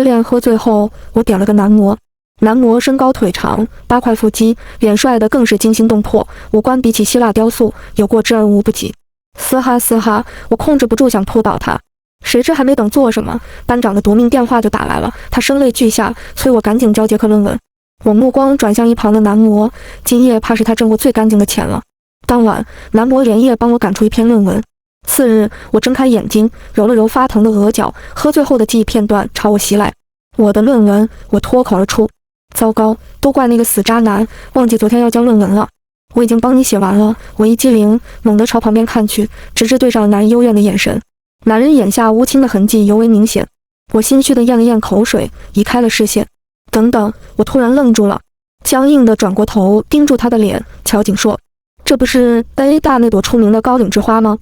失恋喝醉后，我点了个男模。男模身高腿长，8块腹肌，脸帅的更是惊心动魄，五官比起希腊雕塑有过之而无不及。嘶哈嘶哈，我控制不住想扑倒他，谁知还没等做什么，班长的夺命电话就打来了。他声泪俱下，催我赶紧交节课论文。我目光转向一旁的男模，今夜怕是他挣过最干净的钱了。当晚，男模连夜帮我赶出一篇论文。次日，我睁开眼睛，揉了揉发疼的额角，喝醉后的记忆片段朝我袭来。我的论文，我脱口而出。糟糕，都怪那个死渣男，忘记昨天要交论文了。我已经帮你写完了。我一激灵，猛地朝旁边看去，直至对上了男人幽怨的眼神。男人眼下乌青的痕迹尤为明显。我心虚地咽了咽口水，移开了视线。等等，我突然愣住了，僵硬地转过头，盯住他的脸。乔景硕，这不是 A 大那朵出名的高岭之花吗？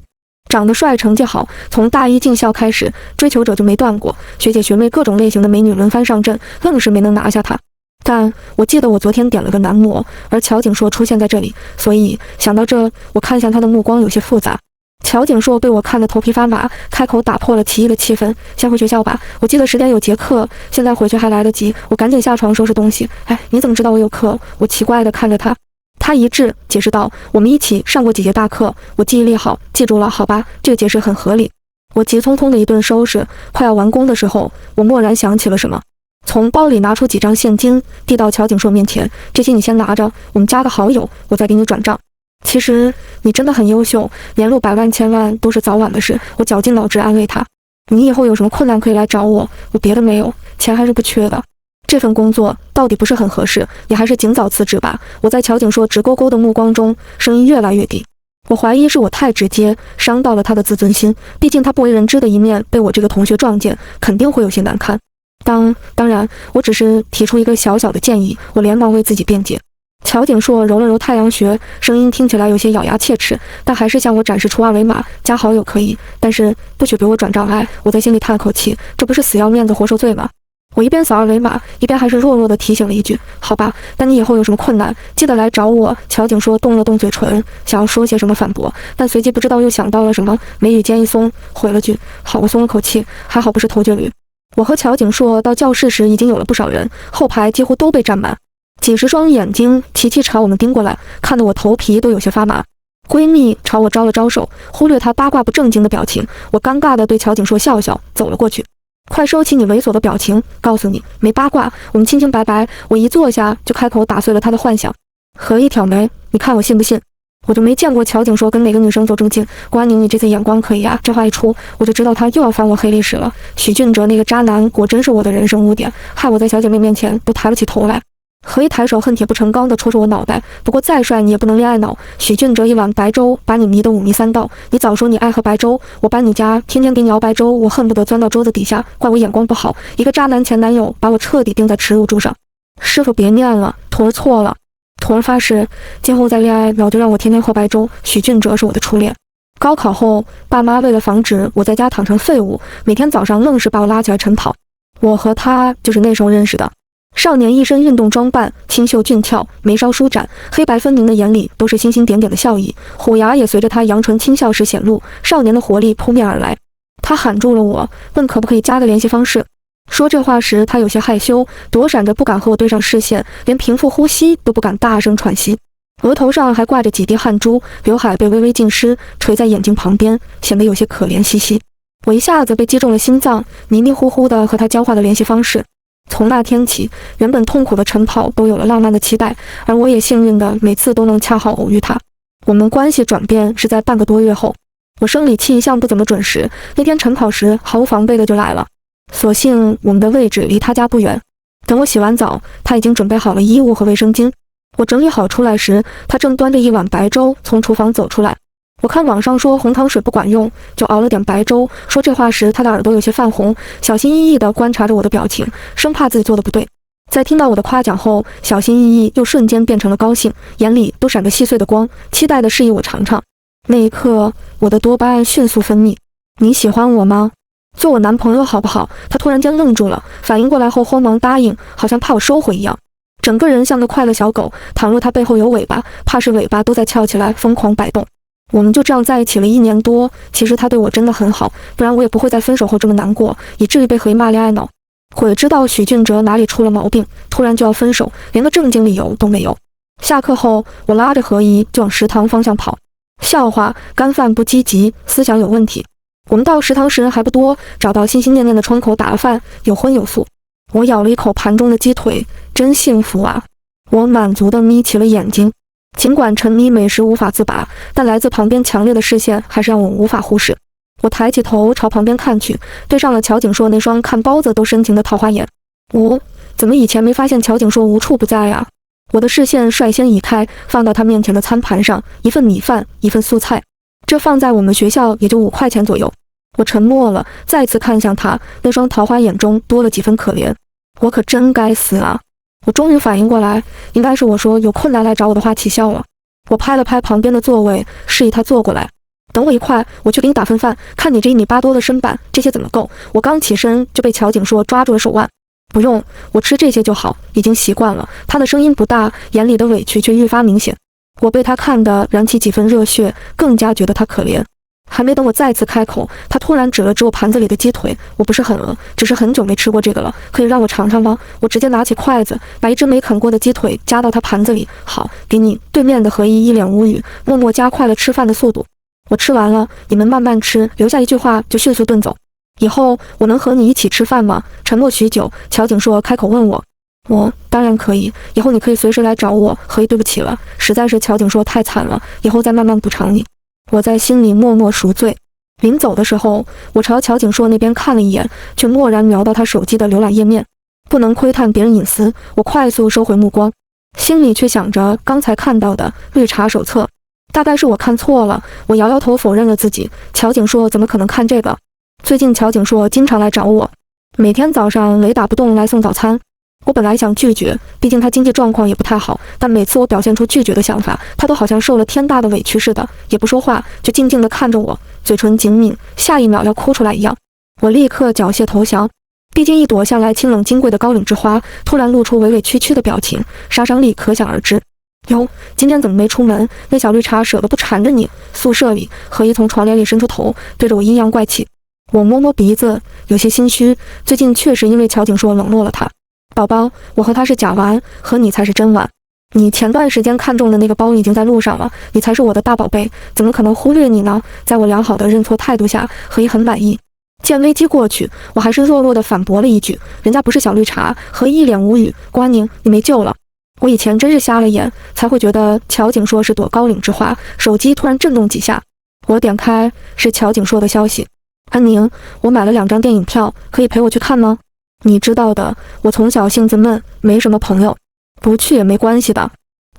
长得帅，成绩好，从大一进校开始，追求者就没断过，学姐学妹各种类型的美女轮番上阵，愣是没能拿下他。但我记得我昨天点了个男模，而乔景硕出现在这里，所以想到这，我看向他的目光有些复杂。乔景硕被我看得头皮发麻，开口打破了奇异的气氛：“先回学校吧，我记得10点有节课，现在回去还来得及。”我赶紧下床收拾东西。哎，你怎么知道我有课？我奇怪地看着他。他一致解释道：“我们一起上过几节大课，我记忆力好，记住了，好吧？”这个解释很合理。我急匆匆的一顿收拾，快要完工的时候，我蓦然想起了什么。从包里拿出几张现金，递到乔景硕面前：“这些你先拿着，我们加个好友，我再给你转账。其实你真的很优秀，年入百万千万都是早晚的事。”我绞尽脑汁安慰他：“你以后有什么困难可以来找我，我别的没有，钱还是不缺的。这份工作到底不是很合适，你还是尽早辞职吧。”我在乔景硕直勾勾的目光中，声音越来越低。我怀疑是我太直接，伤到了他的自尊心，毕竟他不为人知的一面被我这个同学撞见，肯定会有些难堪。当然，我只是提出一个小小的建议。我连忙为自己辩解。乔景硕揉了揉太阳穴，声音听起来有些咬牙切齿，但还是向我展示出二维码，加好友可以，但是不许给我转账。我在心里叹了口气，这不是死要面子活受罪吗？我一边扫二维码，一边还是弱弱地提醒了一句：“好吧，但你以后有什么困难，记得来找我。”乔景硕动了动嘴唇，想要说些什么反驳，但随即不知道又想到了什么，眉宇间一松，回了句：“好。”我松了口气，还好不是头绝驴。我和乔景硕到教室时，已经有了不少人，后排几乎都被占满，几十双眼睛齐齐朝我们盯过来，看得我头皮都有些发麻。闺蜜朝我招了招手，忽略她八卦不正经的表情，我尴尬地对乔景硕笑笑，走了过去。快收起你猥琐的表情，告诉你没八卦，我们清清白白。我一坐下就开口打碎了他的幻想。何一挑眉，你看我信不信？我就没见过乔景硕跟哪个女生走这么近。关宁，你这次眼光可以啊！这话一出，我就知道他又要翻我黑历史了。许俊哲那个渣男，果真是我的人生污点，害我在小姐妹面前都抬不起头来。何一抬手恨铁不成钢地戳戳我脑袋，不过再帅你也不能恋爱脑。许俊哲一碗白粥把你迷得五迷三道，你早说你爱喝白粥，我搬你家天天给你熬白粥，我恨不得钻到桌子底下，怪我眼光不好。一个渣男前男友把我彻底钉在耻辱柱上。师傅别念了，徒儿错了。徒儿发誓，今后再恋爱老就让我天天喝白粥。许俊哲是我的初恋。高考后，爸妈为了防止我在家躺成废物，每天早上愣是把我拉起来晨跑。我和他就是那时候认识的。少年一身运动装扮，清秀俊俏，眉梢舒展，黑白分明的眼里都是星星点点的笑意，虎牙也随着他扬唇轻笑时显露，少年的活力扑面而来。他喊住了我，问可不可以加个联系方式。说这话时，他有些害羞，躲闪着不敢和我对上视线，连平复呼吸都不敢大声喘息，额头上还挂着几滴汗珠，刘海被微微浸湿，垂在眼睛旁边，显得有些可怜兮兮。我一下子被击中了心脏，迷迷糊糊地和他交换了联系方式。从那天起，原本痛苦的晨跑都有了浪漫的期待，而我也幸运的每次都能恰好偶遇他。我们关系转变是在半个多月后，我生理期一向不怎么准时，那天晨跑时毫无防备的就来了。所幸我们的位置离他家不远，等我洗完澡，他已经准备好了衣物和卫生巾。我整理好出来时，他正端着一碗白粥从厨房走出来。我看网上说红糖水不管用，就熬了点白粥。说这话时，他的耳朵有些泛红，小心翼翼地观察着我的表情，生怕自己做的不对。在听到我的夸奖后，小心翼翼又瞬间变成了高兴，眼里都闪着细碎的光，期待地示意我尝尝。那一刻，我的多巴胺迅速分泌。你喜欢我吗？做我男朋友好不好？他突然间愣住了，反应过来后慌忙答应，好像怕我收回一样。整个人像个快乐小狗，倘若他背后有尾巴，怕是尾巴都在翘起来疯狂摆动。我们就这样在一起了1年多，其实他对我真的很好，不然我也不会在分手后这么难过，以至于被何一骂恋爱脑。鬼知道许俊哲哪里出了毛病，突然就要分手，连个正经理由都没有。下课后，我拉着何怡就往食堂方向跑。笑话，干饭不积极，思想有问题。我们到食堂时人还不多，找到心心念念的窗口打了饭，有荤有素。我咬了一口盘中的鸡腿，真幸福啊！我满足地眯起了眼睛。尽管沉迷美食无法自拔，但来自旁边强烈的视线还是让我无法忽视。我抬起头朝旁边看去，对上了乔景硕那双看包子都深情的桃花眼。我怎么以前没发现乔景硕无处不在啊？我的视线率先移开，放到他面前的餐盘上，一份米饭，一份素菜。这放在我们学校也就5块钱左右。我沉默了，再次看向他，那双桃花眼中多了几分可怜。我可真该死啊！我终于反应过来，应该是我说有困难来找我的话起效了。我拍了拍旁边的座位，示意他坐过来。等我一块，我去给你打份饭，看你这1.8米多的身板，这些怎么够？我刚起身就被乔景硕抓住了手腕。不用，我吃这些就好，已经习惯了。他的声音不大，眼里的委屈却愈发明显。我被他看得燃起几分热血，更加觉得他可怜。还没等我再次开口，他突然指了指我盘子里的鸡腿。我不是很饿，只是很久没吃过这个了，可以让我尝尝吗？我直接拿起筷子，把一只没啃过的鸡腿夹到他盘子里。好，给你。对面的何一一脸无语，默默加快了吃饭的速度。我吃完了，你们慢慢吃，留下一句话就迅速遁走。以后我能和你一起吃饭吗？沉默许久，乔景硕开口问我。我当然可以，以后你可以随时来找我。何一对不起了，实在是乔景硕太惨了，以后再慢慢补偿你。我在心里默默赎罪。临走的时候，我朝乔景硕那边看了一眼，却蓦然瞄到他手机的浏览页面。不能窥探别人隐私，我快速收回目光，心里却想着刚才看到的绿茶手册。大概是我看错了，我摇摇头否认了自己。乔景硕怎么可能看这个？最近乔景硕经常来找我，每天早上雷打不动来送早餐。我本来想拒绝，毕竟他经济状况也不太好，但每次我表现出拒绝的想法，他都好像受了天大的委屈似的，也不说话，就静静地看着我，嘴唇紧抿，下一秒要哭出来一样。我立刻缴械投降，毕竟一朵向来清冷金贵的高岭之花，突然露出委委屈屈的表情，杀伤力可想而知。哟，今天怎么没出门？那小绿茶舍得不缠着你？宿舍里，何一从床帘里伸出头，对着我阴阳怪气。我摸摸鼻子，有些心虚，最近确实因为乔景硕冷落了他。宝宝，我和他是假玩，和你才是真玩。你前段时间看中的那个包已经在路上了，你才是我的大宝贝，怎么可能忽略你呢？在我良好的认错态度下，何一很满意。见危机过去，我还是弱弱地反驳了一句，人家不是小绿茶。何一脸无语，郭安宁，你没救了。我以前真是瞎了眼，才会觉得乔景硕是朵高岭之花。手机突然震动几下，我点开，是乔景硕的消息。安宁，我买了2张电影票，可以陪我去看吗？你知道的，我从小性子闷，没什么朋友，不去也没关系的。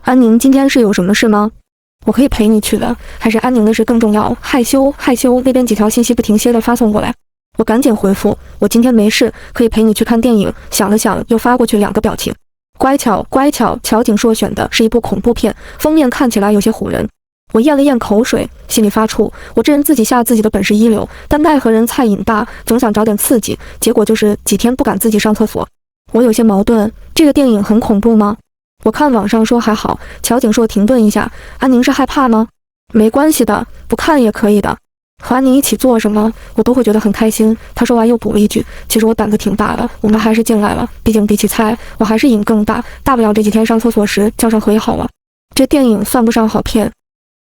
安宁今天是有什么事吗？我可以陪你去的，还是安宁的事更重要？害羞，那边几条信息不停歇地发送过来。我赶紧回复，我今天没事，可以陪你去看电影。想了想，又发过去2个表情。乖巧，乔景硕选的是一部恐怖片，封面看起来有些唬人。我咽了咽口水，心里发怵，我这人自己吓自己的本事一流，但奈何人菜瘾大，总想找点刺激，结果就是几天不敢自己上厕所。我有些矛盾，这个电影很恐怖吗？我看网上说还好。乔景硕停顿一下，安宁是害怕吗？没关系的，不看也可以的。和安宁一起做什么，我都会觉得很开心。他说完又补了一句，其实我胆子挺大的，我们还是进来了，毕竟比起猜，我还是瘾更大，大不了这几天上厕所时叫上何以好了。这电影算不上好片，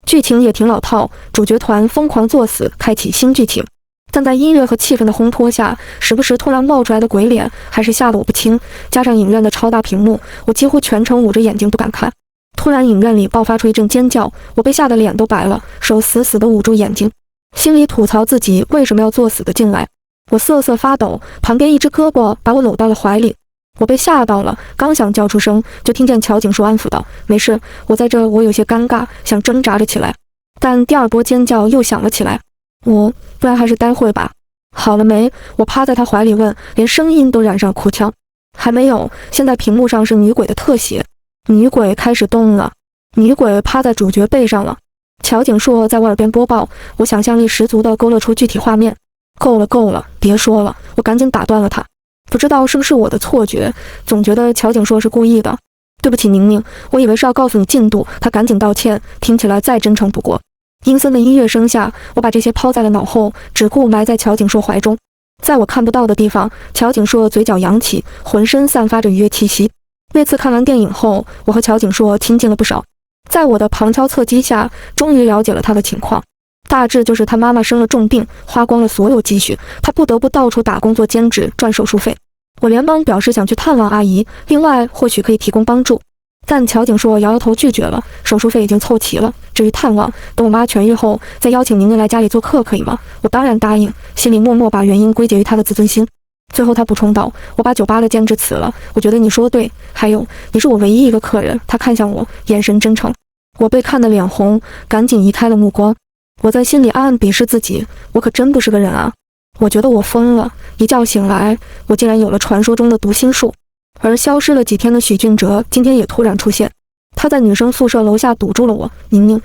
剧情也挺老套，主角团疯狂作死，开启新剧情。但在音乐和气氛的烘托下，时不时突然冒出来的鬼脸，还是吓得我不轻。加上影院的超大屏幕，我几乎全程捂着眼睛不敢看。突然影院里爆发出一阵尖叫，我被吓得脸都白了，手死死地捂住眼睛，心里吐槽自己为什么要作死的进来。我瑟瑟发抖，旁边一只胳膊把我搂到了怀里。我被吓到了，刚想叫出声，就听见乔景硕安抚道：“没事，我在这。”我有些尴尬，想挣扎着起来，但第2波尖叫又响了起来。不然还是待会吧。好了没？我趴在他怀里问，连声音都染上哭腔。还没有，现在屏幕上是女鬼的特写，女鬼开始动了，女鬼趴在主角背上了。乔景硕在我耳边播报，我想象力十足地勾勒出具体画面。够了，别说了，我赶紧打断了他。不知道是不是我的错觉，总觉得乔景硕是故意的。对不起宁宁，我以为是要告诉你进度。他赶紧道歉，听起来再真诚不过。阴森的音乐声下，我把这些抛在了脑后，只顾埋在乔景硕怀中。在我看不到的地方，乔景硕嘴角扬起，浑身散发着愉悦气息。那次看完电影后，我和乔景硕亲近了不少。在我的旁敲侧击下，终于了解了他的情况。大致就是他妈妈生了重病，花光了所有积蓄，他不得不到处打工做兼职赚手术费。我连忙表示想去探望阿姨，另外或许可以提供帮助。但乔景硕摇摇头拒绝了，手术费已经凑齐了，至于探望，等我妈痊愈后再邀请宁宁来家里做客，可以吗？我当然答应，心里默默把原因归结于他的自尊心。最后他补充道：“我把酒吧的兼职辞了，我觉得你说对。还有，你是我唯一一个客人。”他看向我，眼神真诚。我被看得脸红，赶紧移开了目光。我在心里暗暗鄙视自己，我可真不是个人啊！我觉得我疯了，一觉醒来，我竟然有了传说中的读心术。而消失了几天的许俊哲今天也突然出现，他在女生宿舍楼下堵住了我。宁宁，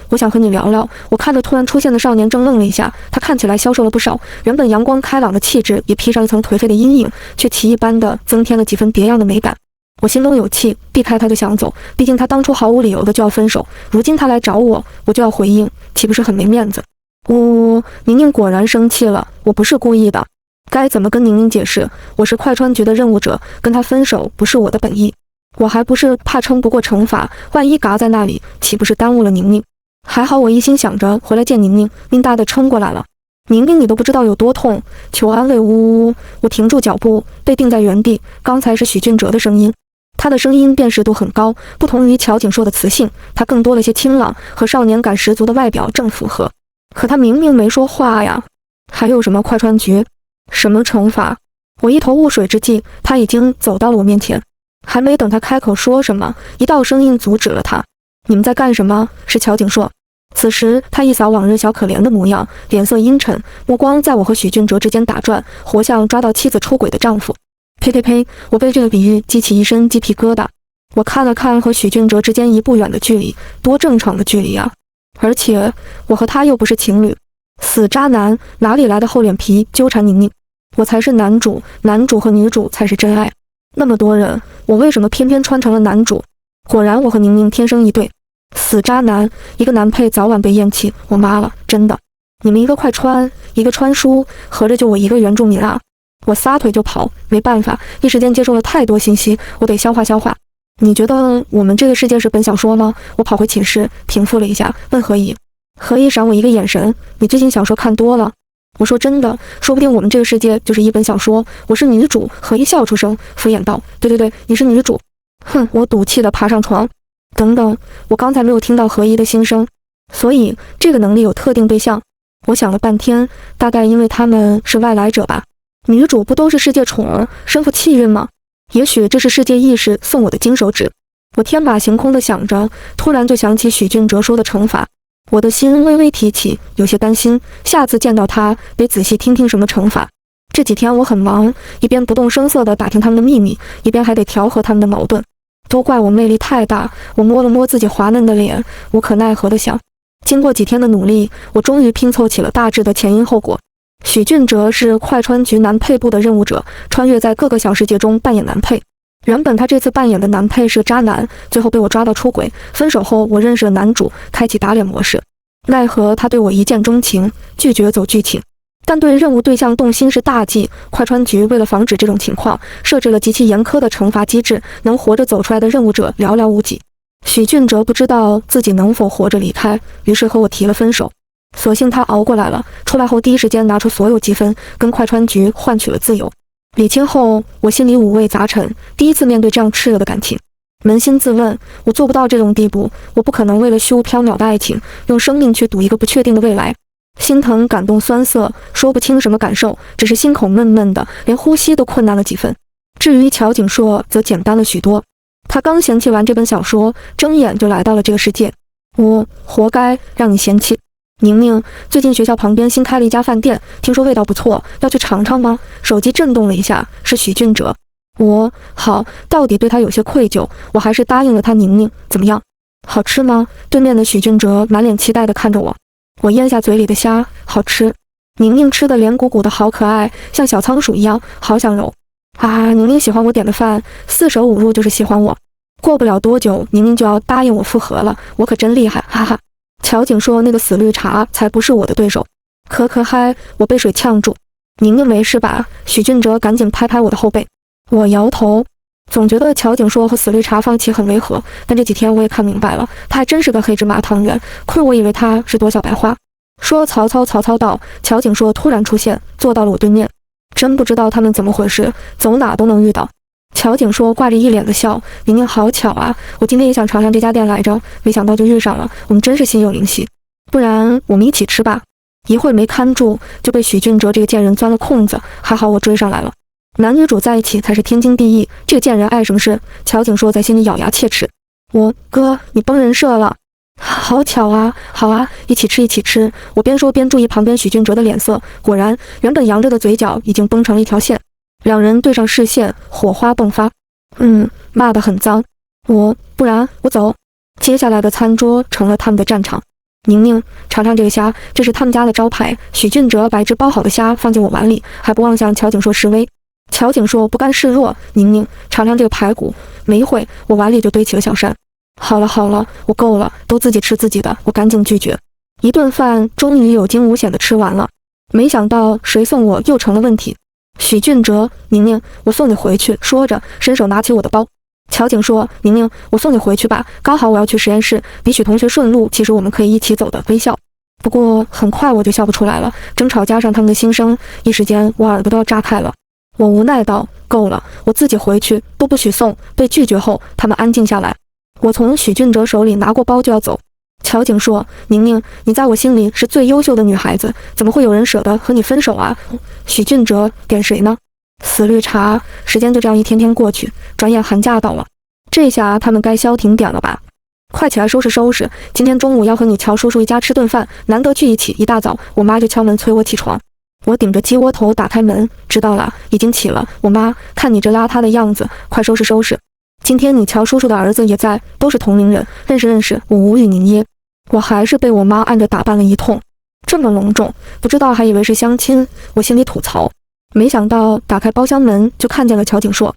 我想和你聊聊。我看着突然出现的少年，怔愣了一下，他看起来消瘦了不少，原本阳光开朗的气质也披上一层颓废的阴影，却奇异般的增添了几分别样的美感。我心中有气，避开他就想走，毕竟他当初毫无理由的就要分手，如今他来找我，我就要回应，岂不是很没面子？宁宁果然生气了，我不是故意的。该怎么跟宁宁解释？我是快川局的任务者，跟他分手不是我的本意。我还不是怕撑不过惩罚，万一嘎在那里，岂不是耽误了宁宁？还好我一心想着回来见宁宁，命大的撑过来了。宁宁，你都不知道有多痛，求安慰！我停住脚步，被定在原地。刚才是许俊哲的声音，他的声音辨识度很高，不同于乔景硕的磁性，他更多了些清朗，和少年感十足的外表正符合。可他明明没说话呀！还有什么快川局？什么惩罚？我一头雾水之际，他已经走到了我面前。还没等他开口说什么，一道声音阻止了他：“你们在干什么？”是乔景硕。此时他一扫往日小可怜的模样，脸色阴沉，目光在我和许俊哲之间打转，活像抓到妻子出轨的丈夫。呸呸呸！我被这个比喻激起一身鸡皮疙瘩。我看了看和许俊哲之间一步远的距离，多正常的距离啊！而且我和他又不是情侣。死渣男，哪里来的厚脸皮纠缠宁宁？我才是男主，男主和女主才是真爱。那么多人，我为什么偏偏穿成了男主？果然我和宁宁天生一对。死渣男，一个男配早晚被厌弃，我妈了，真的。你们一个快穿，一个穿书，合着就我一个原住民啊！我撒腿就跑，没办法，一时间接受了太多信息，我得消化消化。你觉得我们这个世界是本小说吗？我跑回寝室平复了一下，问何以。何以闪我一个眼神，你最近小说看多了？我说真的，说不定我们这个世界就是一本小说，我是女主。何以笑出声，敷衍道：“对，你是女主。”哼，我赌气地爬上床。等等，我刚才没有听到何以的心声，所以这个能力有特定对象。我想了半天，大概因为他们是外来者吧。女主不都是世界宠儿，身负气运吗？也许这是世界意识送我的金手指。我天马行空地想着，突然就想起许俊哲说的惩罚。我的心微微提起，有些担心，下次见到他得仔细听听什么惩罚。这几天我很忙，一边不动声色地打听他们的秘密，一边还得调和他们的矛盾。都怪我魅力太大，我摸了摸自己滑嫩的脸，无可奈何地想。经过几天的努力，我终于拼凑起了大致的前因后果。许俊哲是快川局男配部的任务者，穿越在各个小世界中扮演男配。原本他这次扮演的男配是渣男，最后被我抓到出轨，分手后我认识了男主，开启打脸模式。奈何他对我一见钟情，拒绝走剧情，但对任务对象动心是大忌。快川局为了防止这种情况，设置了极其严苛的惩罚机制，能活着走出来的任务者寥寥无几。许俊哲不知道自己能否活着离开，于是和我提了分手。所幸他熬过来了，出来后第一时间拿出所有积分，跟快川局换取了自由。理清后，我心里五味杂陈，第一次面对这样炽热的感情。扪心自问，我做不到这种地步，我不可能为了虚无缥缈的爱情，用生命去赌一个不确定的未来。心疼、感动、酸涩，说不清什么感受，只是心口闷闷的，连呼吸都困难了几分。至于乔景硕，则简单了许多。他刚嫌弃完这本小说，睁眼就来到了这个世界。我活该让你嫌弃。宁宁，最近学校旁边新开了一家饭店，听说味道不错，要去尝尝吗？手机震动了一下，是许俊哲。好，到底对他有些愧疚，我还是答应了他。宁宁，怎么样？好吃吗？对面的许俊哲满脸期待地看着我。我咽下嘴里的虾，好吃。宁宁吃的脸鼓鼓的，好可爱，像小仓鼠一样，好想揉。宁宁喜欢我点的饭，四舍五入就是喜欢我。过不了多久，宁宁就要答应我复合了，我可真厉害，哈哈。乔景说那个死绿茶才不是我的对手。可嗨，我被水呛住。宁宁没事吧？许俊哲赶紧拍拍我的后背。我摇头，总觉得乔景硕和死绿茶放弃很违和，但这几天我也看明白了，他还真是个黑芝麻汤圆，亏我以为他是朵小白花。说曹操到，乔景硕突然出现，坐到了我对面。真不知道他们怎么回事，走哪都能遇到。乔景硕挂着一脸的笑，宁宁好巧啊，我今天也想尝尝这家店来着，没想到就遇上了，我们真是心有灵犀。不然我们一起吃吧。一会儿没看住，就被许俊哲这个贱人钻了空子，还好我追上来了。男女主在一起才是天经地义，这个贱人碍什么事？乔景硕在心里咬牙切齿。哥，你崩人设了。好巧啊，好啊，一起吃。我边说边注意旁边许俊哲的脸色，果然原本扬着的嘴角已经绷成了一条线。两人对上视线，火花迸发。骂得很脏。不然我走。接下来的餐桌成了他们的战场。宁宁，尝尝这个虾，这是他们家的招牌。许俊哲把一只包好的虾放进我碗里，还不忘向乔景硕示威。乔景硕不甘示弱，宁宁，尝尝这个排骨。没一会，我碗里就堆起了小山。好了，我够了，都自己吃自己的，我赶紧拒绝。一顿饭终于有惊无险的吃完了，没想到谁送我又成了问题。许俊哲，宁宁，我送你回去。说着，伸手拿起我的包。乔景说，宁宁，我送你回去吧，刚好我要去实验室，比许同学顺路，其实我们可以一起走的。微笑。不过很快我就笑不出来了，争吵加上他们的心声，一时间我耳朵都要炸开了。我无奈道，够了，我自己回去，都不许送。被拒绝后，他们安静下来。我从许俊哲手里拿过包就要走。乔景说，宁宁，你在我心里是最优秀的女孩子，怎么会有人舍得和你分手啊？许俊哲，点谁呢？死绿茶。时间就这样一天天过去，转眼寒假到了，这下他们该消停点了吧？快起来收拾，今天中午要和你乔叔叔一家吃顿饭，难得聚一起。一大早我妈就敲门催我起床，我顶着鸡窝头打开门，知道了，已经起了。我妈，看你这邋遢的样子，快收拾。今天你乔叔叔的儿子也在，都是同龄人，认识。我无语凝噎，我还是被我妈按着打扮了一通，这么隆重，不知道还以为是相亲。我心里吐槽，没想到打开包厢门就看见了乔景硕。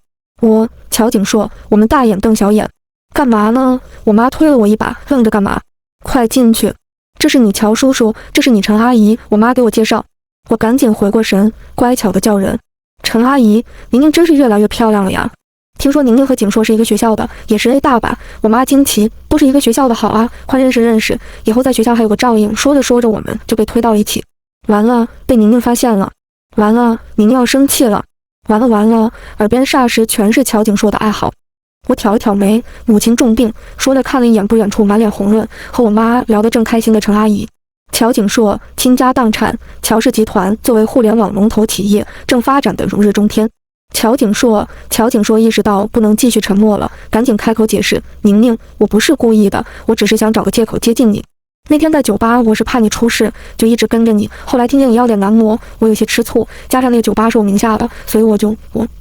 乔景硕，我们大眼瞪小眼，干嘛呢？我妈推了我一把，愣着干嘛？快进去，这是你乔叔叔，这是你陈阿姨，我妈给我介绍。我赶紧回过神，乖巧的叫人。陈阿姨，宁宁真是越来越漂亮了呀。听说宁宁和景硕是一个学校的，也是 A 大吧？我妈惊奇，都是一个学校的好啊，快认识，以后在学校还有个照应。说着我们就被推到了一起。完了，被宁宁发现了。完了，宁宁要生气了。完了，耳边霎时全是乔景硕的哀嚎。我挑了挑眉，母亲重病，说着看了一眼不远处满脸红润和我妈聊得正开心的陈阿姨。乔景硕倾家荡产，乔氏集团作为互联网龙头企业，正发展得如日中天。乔景硕意识到不能继续沉默了，赶紧开口解释：宁宁，我不是故意的，我只是想找个借口接近你。那天在酒吧，我是怕你出事，就一直跟着你。后来听见你要点男模，我有些吃醋，加上那个酒吧是我名下的，所以我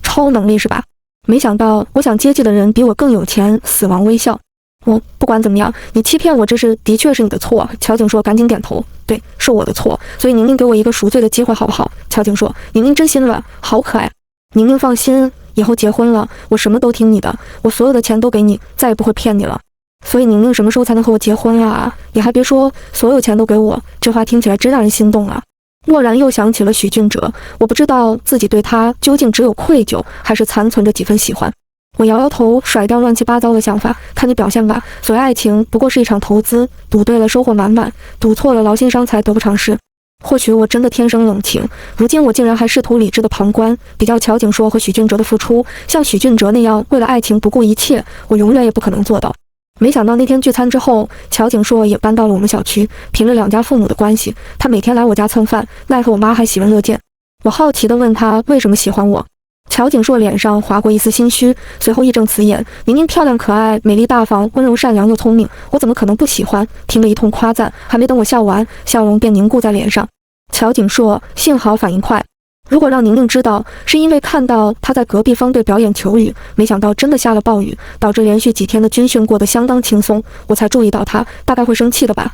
超能力是吧？没想到我想接济的人比我更有钱。死亡微笑。我不管怎么样，你欺骗我，的确是你的错。乔景硕赶紧点头，对，是我的错，所以宁宁给我一个赎罪的机会好不好？乔景硕，宁宁真心软，好可爱。宁宁放心，以后结婚了，我什么都听你的，我所有的钱都给你，再也不会骗你了。所以宁宁什么时候才能和我结婚啊？你还别说，所有钱都给我，这话听起来真让人心动啊。蓦然又想起了许俊哲，我不知道自己对他究竟只有愧疚，还是残存着几分喜欢。我摇摇头，甩掉乱七八糟的想法，看你表现吧。所谓爱情，不过是一场投资，赌对了收获满满，赌错了劳心伤财，得不偿失。或许我真的天生冷情，如今我竟然还试图理智的旁观，比较乔景硕和许俊哲的付出。像许俊哲那样为了爱情不顾一切，我永远也不可能做到。没想到那天聚餐之后，乔景硕也搬到了我们小区，凭着两家父母的关系，他每天来我家蹭饭，奈何我妈还喜闻乐见。我好奇地问他为什么喜欢我。乔景硕脸上划过一丝心虚，随后义正辞严：明明漂亮可爱、美丽大方、温柔善良又聪明，我怎么可能不喜欢？听了一通夸赞，还没等我笑完，笑容便凝固在脸上。乔景硕幸好反应快，如果让宁宁知道是因为看到他在隔壁方队表演球语，没想到真的下了暴雨，导致连续几天的军训过得相当轻松，我才注意到他大概会生气的吧。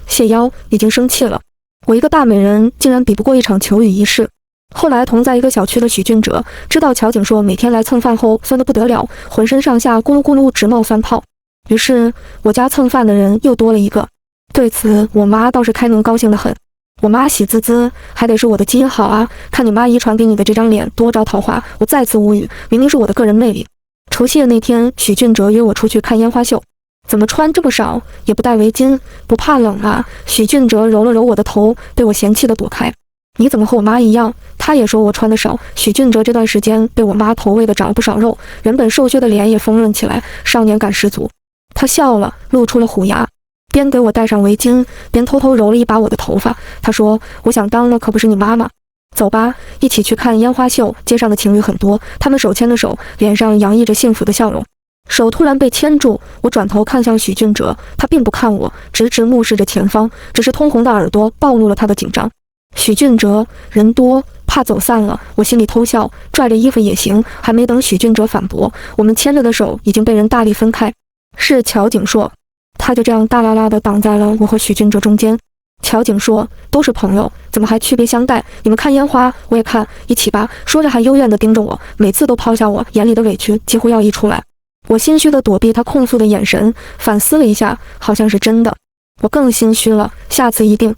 谢邀已经生气了，我一个大美人竟然比不过一场球语仪式。后来同在一个小区的许俊哲知道乔景硕每天来蹭饭后酸得不得了，浑身上下咕噜咕噜直冒酸泡，于是我家蹭饭的人又多了一个。对此我妈倒是开明高兴得很。我妈喜滋滋，还得是我的基因好啊！看你妈遗传给你的这张脸多招桃花，我再次无语，明明是我的个人魅力。除夕的那天，许俊哲约我出去看烟花秀，怎么穿这么少，也不戴围巾，不怕冷啊？许俊哲揉了揉我的头，被我嫌弃的躲开。你怎么和我妈一样？他也说我穿的少。许俊哲这段时间被我妈投喂的长了不少肉，原本瘦削的脸也丰润起来，少年感十足。他笑了，露出了虎牙，边给我戴上围巾，边偷偷揉了一把我的头发。他说：“我想当的可不是你妈妈。走吧，一起去看烟花秀。”街上的情侣很多，他们手牵着手，脸上洋溢着幸福的笑容。手突然被牵住，我转头看向许俊哲，他并不看我，直直目视着前方，只是通红的耳朵暴露了他的紧张。许俊哲，人多，怕走散了，我心里偷笑，拽着衣服也行。还没等许俊哲反驳，我们牵着的手已经被人大力分开。是乔景硕，他就这样大剌剌地挡在了我和许俊哲中间。乔景说：“都是朋友，怎么还区别相待？你们看烟花，我也看，一起吧。”说着还幽怨地盯着我，每次都抛下我，眼里的委屈几乎要溢出来。我心虚地躲避他控诉的眼神，反思了一下，好像是真的。我更心虚了，下次一定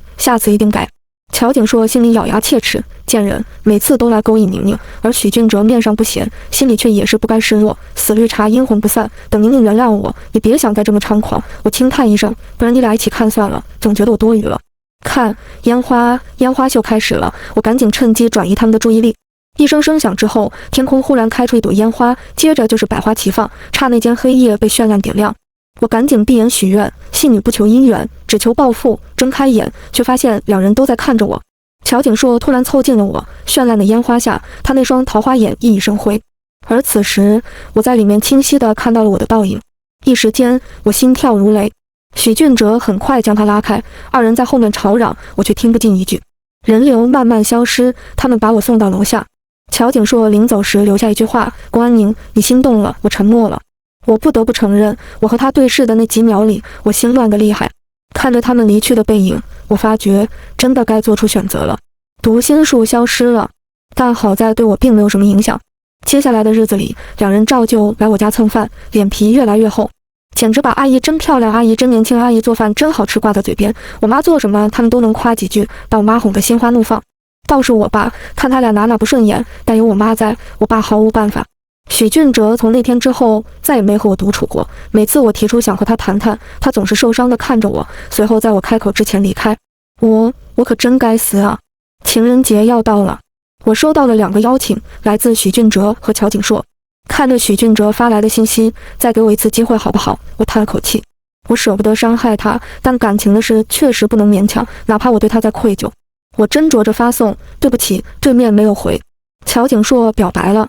改。乔景硕心里咬牙切齿，贱人，每次都来勾引宁宁，而许俊哲面上不咸，心里却也是不甘示弱。死绿茶阴魂不散，等宁宁原谅我，你别想再这么猖狂。我轻叹一声，不然你俩一起看算了，总觉得我多余了。看烟花秀开始了，我赶紧趁机转移他们的注意力。一声声响之后，天空忽然开出一朵烟花，接着就是百花齐放，刹那间黑夜被绚烂点亮。我赶紧闭眼许愿，戏女不求姻缘，只求暴富。睁开眼，却发现两人都在看着我。乔景硕突然凑近了我，绚烂的烟花下，他那双桃花眼熠熠生辉。而此时，我在里面清晰地看到了我的倒影。一时间，我心跳如雷。许俊哲很快将他拉开，二人在后面吵嚷，我却听不进一句。人流慢慢消失，他们把我送到楼下。乔景硕临走时留下一句话：“郭安宁，你心动了。”我沉默了。我不得不承认，我和他对视的那几秒里，我心乱得厉害。看着他们离去的背影，我发觉真的该做出选择了。读心术消失了，但好在对我并没有什么影响。接下来的日子里，两人照旧来我家蹭饭，脸皮越来越厚，简直把阿姨真漂亮、阿姨真年轻、阿姨做饭真好吃挂在嘴边。我妈做什么，他们都能夸几句，把我妈哄得心花怒放。倒是我爸，看他俩哪不顺眼，但有我妈在，我爸毫无办法。许俊哲从那天之后再也没和我独处过，每次我提出想和他谈谈，他总是受伤地看着我，随后在我开口之前离开。我可真该死啊！情人节要到了，我收到了2个邀请，来自许俊哲和乔景硕。看着许俊哲发来的信息，再给我一次机会好不好？我叹了口气，我舍不得伤害他，但感情的事确实不能勉强，哪怕我对他再愧疚。我斟酌着发送，对不起，对面没有回。乔景硕表白了。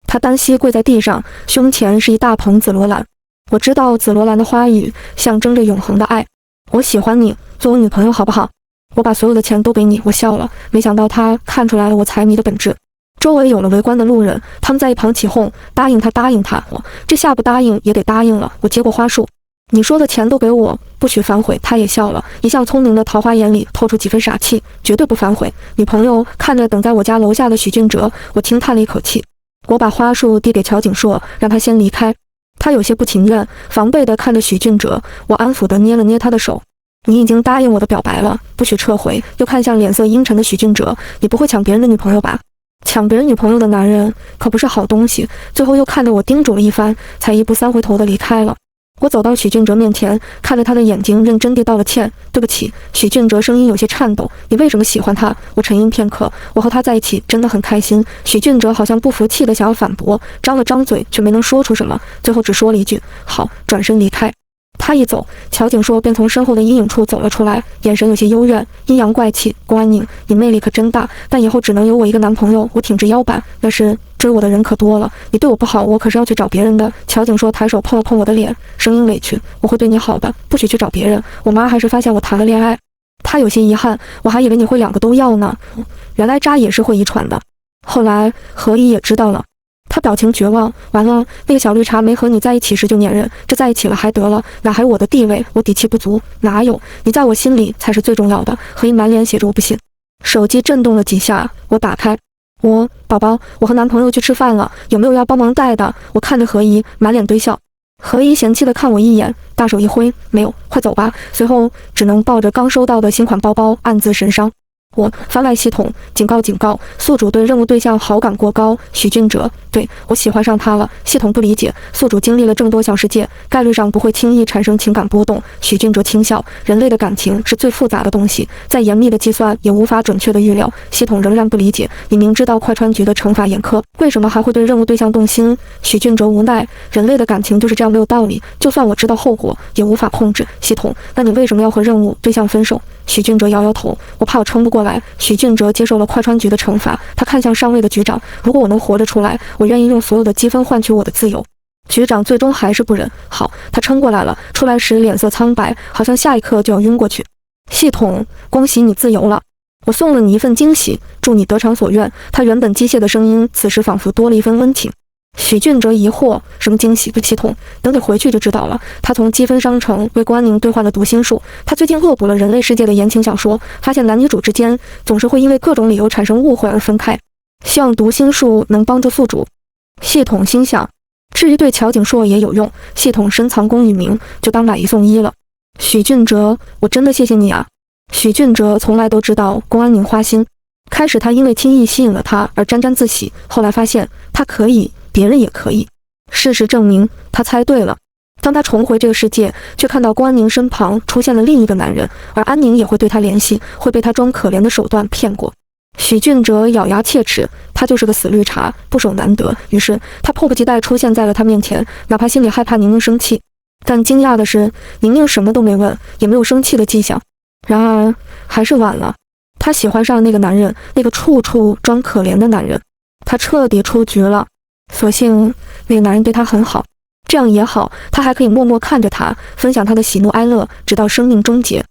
他单膝跪在地上，胸前是一大捧紫罗兰。我知道紫罗兰的花语象征着永恒的爱。我喜欢你，做我女朋友好不好？我把所有的钱都给你。我笑了，没想到他看出来了我财迷的本质。周围有了围观的路人，他们在一旁起哄，答应他。我这下不答应也得答应了。我接过花束，你说的钱都给我，不许反悔。他也笑了，一向聪明的桃花眼里透出几分傻气，绝对不反悔。女朋友看着等在我家楼下的许俊哲，我轻叹了一口气。我把花束递给乔景硕，让他先离开。他有些不情愿，防备地看着许俊哲。我安抚地捏了捏他的手。你已经答应我的表白了，不许撤回。又看向脸色阴沉的许俊哲，你不会抢别人的女朋友吧？抢别人女朋友的男人可不是好东西。最后又看着我叮嘱了一番，才一步三回头地离开了。我走到许俊哲面前，看着他的眼睛，认真地道了歉。对不起。许俊哲声音有些颤抖。你为什么喜欢他？我沉吟片刻。我和他在一起真的很开心。许俊哲好像不服气的想要反驳，张了张嘴却没能说出什么，最后只说了一句好，转身离开。他一走，乔景硕便从身后的阴影处走了出来，眼神有些幽怨，阴阳怪气。郭安宁，你魅力可真大，但以后只能有我一个男朋友。我挺直腰板，要是追我的人可多了，你对我不好，我可是要去找别人的。乔景硕抬手碰了碰我的脸，声音委屈，我会对你好的，不许去找别人。我妈还是发现我谈了恋爱，她有些遗憾，我还以为你会2个都要呢。原来渣也是会遗传的。后来何一也知道了。他表情绝望，完了，那个小绿茶没和你在一起时就粘人，这在一起了还得了，哪还有我的地位？我底气不足，哪有？你在我心里才是最重要的。何一满脸写着我不信。手机震动了几下，我打开，宝宝，我和男朋友去吃饭了，有没有要帮忙带的？我看着何一，满脸堆笑。何一嫌弃地看我一眼，大手一挥，没有，快走吧。随后只能抱着刚收到的新款包包暗自神伤。我番外系统警告警告，宿主对任务对象好感过高。许俊哲，对，我喜欢上他了。系统不理解，宿主经历了这么多小世界，概率上不会轻易产生情感波动。许俊哲轻笑，人类的感情是最复杂的东西，再严密的计算也无法准确的预料。系统仍然不理解，你明知道快川局的惩罚严苛，为什么还会对任务对象动心？许俊哲无奈，人类的感情就是这样没有道理，就算我知道后果，也无法控制。系统，那你为什么要和任务对象分手？许俊哲摇摇头，我怕我撑不过来。许俊哲接受了快川局的惩罚，他看向上位的局长，如果我能活着出来，我愿意用所有的积分换取我的自由。局长最终还是不忍，好，他撑过来了，出来时脸色苍白，好像下一刻就要晕过去。系统，恭喜你自由了，我送了你一份惊喜，祝你得偿所愿。他原本机械的声音此时仿佛多了一分温情。许俊哲疑惑，什么惊喜？系统，等你回去就知道了。他从积分商城为关宁兑换了读心术。他最近恶补了人类世界的言情小说，发现男女主之间总是会因为各种理由产生误会而分开。希望读心术能帮助宿主。系统心想，至于对乔景硕也有用。系统深藏功与名，就当买一送一了。许俊哲，我真的谢谢你啊。许俊哲从来都知道宫安宁花心，开始他因为轻易吸引了他而沾沾自喜，后来发现他可以，别人也可以。事实证明，他猜对了。当他重回这个世界，却看到宫安宁身旁出现了另一个男人，而安宁也会对他联系，会被他装可怜的手段骗过。许俊哲咬牙切齿，他就是个死绿茶，不守难得。于是他迫不及待出现在了他面前，哪怕心里害怕宁宁生气，但惊讶的是，宁宁什么都没问，也没有生气的迹象。然而还是晚了，他喜欢上那个男人，那个处处装可怜的男人，他彻底出局了。所幸那个男人对他很好，这样也好，他还可以默默看着他，分享他的喜怒哀乐，直到生命终结。